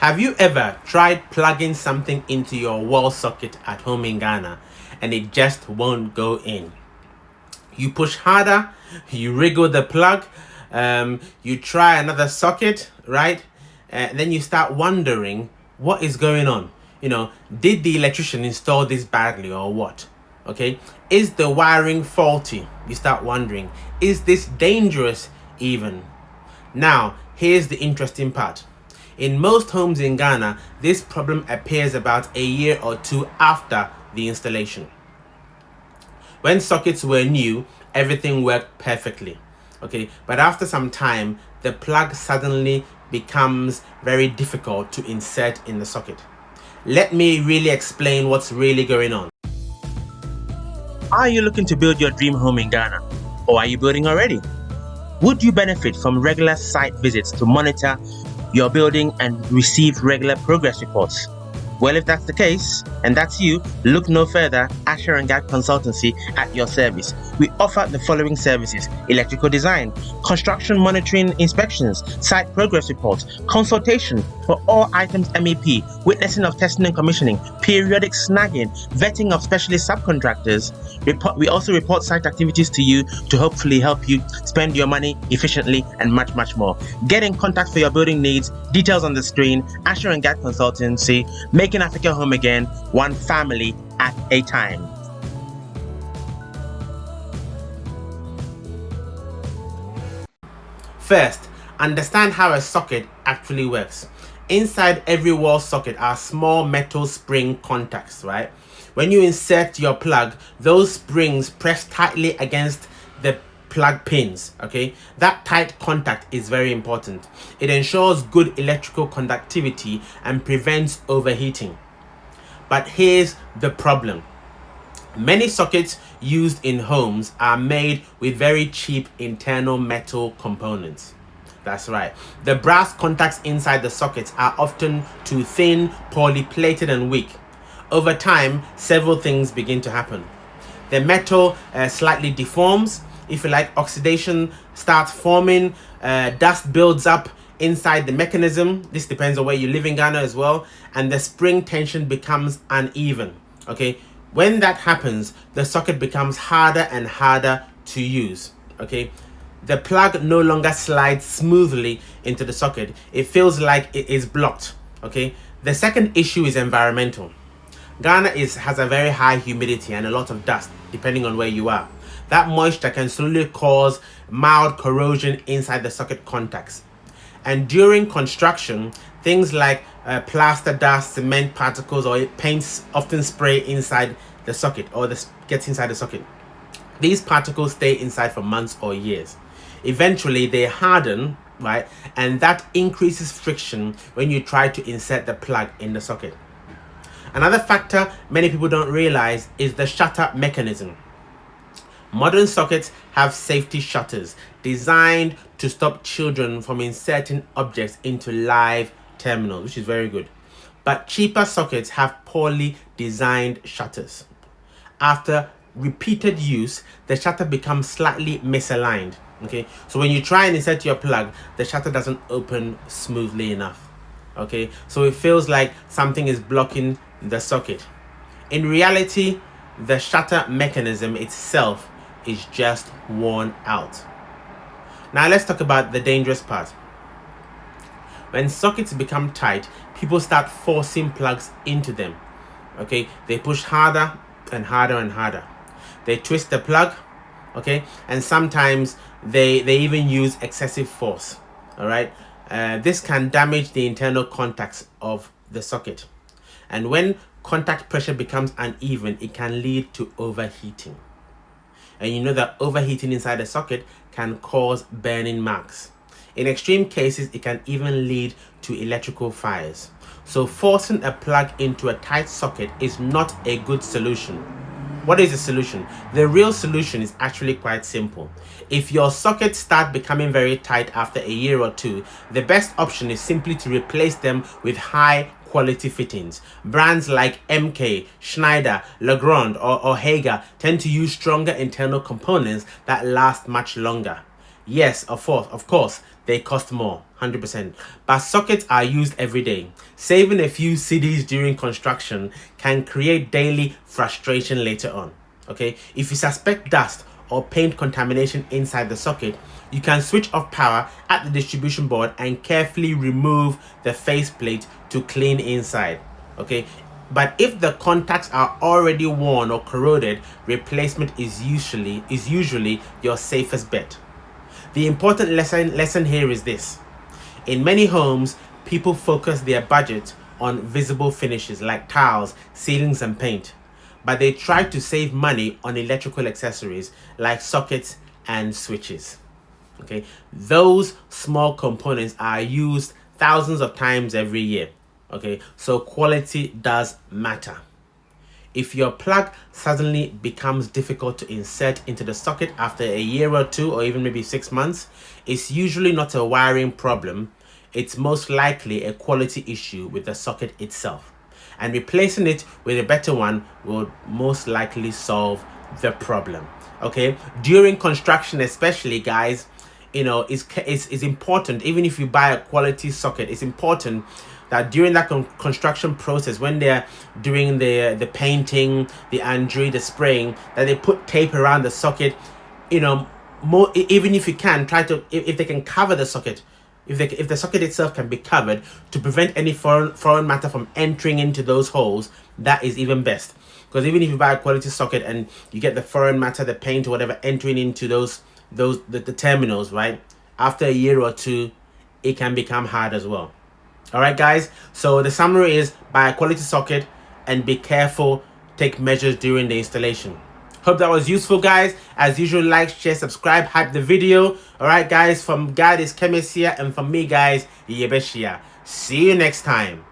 Have you ever tried plugging something into your wall socket at home in Ghana and it just won't go in? You push harder, you wriggle the plug, you try another socket, right? Then you start wondering what is going on. Did the electrician install this badly or what? Okay, is the wiring faulty? You start wondering, is this dangerous even? Now, here's the interesting part. In most homes in Ghana, this problem appears about a year or two after the installation. When sockets were new, everything worked perfectly. Okay, but after some time, the plug suddenly becomes very difficult to insert in the socket. Let me really explain what's really going on. Are you looking to build your dream home in Ghana? Or are you building already? Would you benefit from regular site visits to monitor your building and receive regular progress reports? Well, if that's the case, and that's you, look no further. Asher and Gad Consultancy at your service. We offer the following services: electrical design, construction monitoring inspections, site progress reports, consultation for all items MEP, witnessing of testing and commissioning, periodic snagging, vetting of specialist subcontractors. We also report site activities to you to hopefully help you spend your money efficiently and much, much more. Get in contact for your building needs. Details on the screen. Asher and Gad Consultancy, making Africa home again, one family at a time. First, understand how a socket actually works. Inside every wall socket are small metal spring contacts, right? When you insert your plug, those springs press tightly against the plug pins, okay? That tight contact is very important. It ensures good electrical conductivity and prevents overheating. But here's the problem. Many sockets used in homes are made with very cheap internal metal components. That's right. The brass contacts inside the sockets are often too thin, poorly plated and weak. Over time, several things begin to happen. The metal slightly deforms. If you like, oxidation starts forming, dust builds up inside the mechanism. This depends on where you live in Ghana as well. And the spring tension becomes uneven. Okay, when that happens, the socket becomes harder and harder to use. Okay, the plug no longer slides smoothly into the socket. It feels like it is blocked. Okay, the second issue is environmental. Ghana has a very high humidity and a lot of dust, depending on where you are. That moisture can slowly cause mild corrosion inside the socket contacts. And during construction, things like plaster dust, cement particles, or paints often spray inside the socket or gets inside the socket. These particles stay inside for months or years. Eventually, they harden, right? And that increases friction when you try to insert the plug in the socket. Another factor many people don't realize is the shutter mechanism. Modern sockets have safety shutters designed to stop children from inserting objects into live terminals, which is very good. But cheaper sockets have poorly designed shutters. After repeated use, the shutter becomes slightly misaligned. Okay, so when you try and insert your plug, the shutter doesn't open smoothly enough. Okay, so it feels like something is blocking the socket. In reality, the shutter mechanism itself is just worn out. Now let's talk about the dangerous part. When sockets become tight, people start forcing plugs into them. Okay, they push harder and harder and harder. They twist the plug, okay, and sometimes they even use excessive force. All right, this can damage the internal contacts of the socket. And when contact pressure becomes uneven, it can lead to overheating. And you know that overheating inside the socket can cause burning marks. In extreme cases, it can even lead to electrical fires. So forcing a plug into a tight socket is not a good solution. What is the solution? The real solution is actually quite simple. If your sockets start becoming very tight after a year or two, the best option is simply to replace them with high quality fittings. Brands like MK, Schneider, Legrand or Hager tend to use stronger internal components that last much longer. Yes, of course, they cost more, 100%. But sockets are used every day. Saving a few cedis during construction can create daily frustration later on. Okay, if you suspect dust or paint contamination inside the socket, you can switch off power at the distribution board and carefully remove the faceplate to clean inside. Okay, but if the contacts are already worn or corroded, replacement is usually your safest bet. The important lesson here is this. In many homes, people focus their budget on visible finishes like tiles, ceilings, and paint, but they try to save money on electrical accessories like sockets and switches. Okay, those small components are used thousands of times every year. Okay, so quality does matter. If your plug suddenly becomes difficult to insert into the socket after a year or two, or even maybe 6 months, it's usually not a wiring problem. It's most likely a quality issue with the socket itself. And replacing it with a better one will most likely solve the problem. Okay, during construction especially, guys, it's important. Even if you buy a quality socket, it's important that during that construction process, when they're doing the painting, the android, the spraying, that they put tape around the socket. More, even if you can try to, if they can cover the socket, if the socket itself can be covered to prevent any foreign matter from entering into those holes, that is even best. Because even if you buy a quality socket and you get the foreign matter, the paint or whatever entering into the terminals, right, after a year or two, it can become hard as well. All right, guys, so the summary is buy a quality socket and be careful, take measures during the installation. Hope that was useful, guys. As usual, like, share, subscribe, hype the video. All right, guys, from God is Chemist here, and from me, guys, Yebeshia. See you next time.